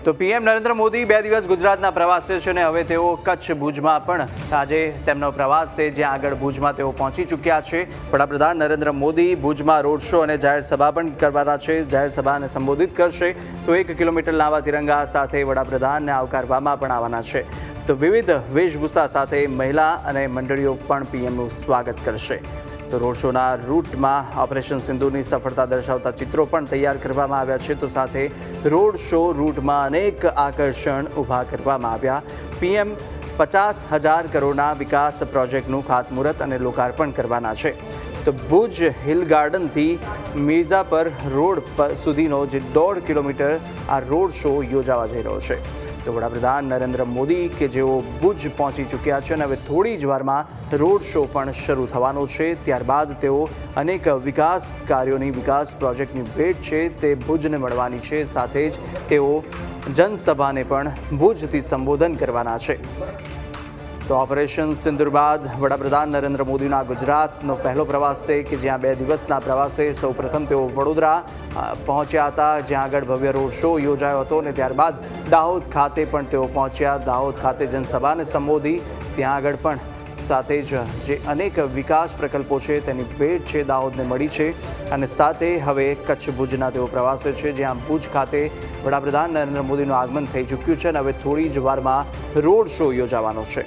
તો પીએમ નરેન્દ્ર મોદી 2 દિવસ ગુજરાતના પ્રવાસે છે અને હવે તેઓ કચ્છ ભુજમાં પણ આજે તેમનો પ્રવાસ છે, જ્યાં આગળ ભુજમાં તેઓ પહોંચી ચૂક્યા છે। વડાપ્રધાન નરેન્દ્ર મોદી ભુજમાં રોડ શો અને જાહેર સભા પણ કરવાના છે। જાહેર સભાને સંબોધિત કરશે તો 1 કિલોમીટર લાંબા તિરંગા સાથે વડાપ્રધાનને આવકારવામાં પણ આવવાના છે। તો વિવિધ વેશભૂષા સાથે મહિલા અને મંડળીઓ પણ પીએમનું સ્વાગત કરશે। તો રોડ શોના રૂટમાં ઓપરેશન સિંદૂરની સફળતા દર્શાવતા ચિત્રો પણ તૈયાર કરવામાં આવ્યા છે। તો સાથે રોડ શો રૂટમાં અનેક આકર્ષણ ઊભા કરવામાં આવ્યા। પીએમ 50,000 કરોડના વિકાસ પ્રોજેક્ટનું ખાતમુહૂર્ત અને લોકાર્પણ કરવાના છે। તો ભુજ હિલ ગાર્ડનથી મિર્ઝાપર રોડ સુધીનો જે 1.5 કિલોમીટર આ રોડ શો યોજાવા જઈ રહ્યો છે। તો વડાપ્રધાન નરેન્દ્ર મોદી કે જેઓ ભુજ પહોંચી ચૂક્યા છે અને હવે થોડી જ વારમાં રોડ શો પણ શરૂ થવાનો છે। ત્યારબાદ તેઓ અનેક વિકાસ કાર્યોની વિકાસ પ્રોજેક્ટની ભેટ છે તે ભુજને મળવાની છે। સાથે જ તેઓ જનસભાને પણ ભુજથી સંબોધન કરવાના છે। તો ઓપરેશન સિંદૂર બાદ વડાપ્રધાન નરેન્દ્ર મોદીના ગુજરાતનો પહેલો પ્રવાસ છે કે જ્યાં 2 દિવસના પ્રવાસે સૌપ્રથમ તેઓ વડોદરા પહોંચ્યા હતા, જ્યાં આગળ ભવ્ય રોડ શો યોજાયો હતો અને ત્યારબાદ દાહોદ ખાતે પણ તેઓ પહોંચ્યા। દાહોદ ખાતે જનસભાને સંબોધી, ત્યાં આગળ પણ સાથે જ જે અનેક વિકાસ પ્રકલ્પો છે તેની ભેટ છે દાહોદને મળી છે। અને સાથે હવે કચ્છ ભુજના તેઓ પ્રવાસે છે, જ્યાં ભુજ ખાતે વડાપ્રધાન નરેન્દ્ર મોદીનું આગમન થઈ ચૂક્યું છે અને હવે થોડી જ વારમાં રોડ શો યોજાવાનો છે।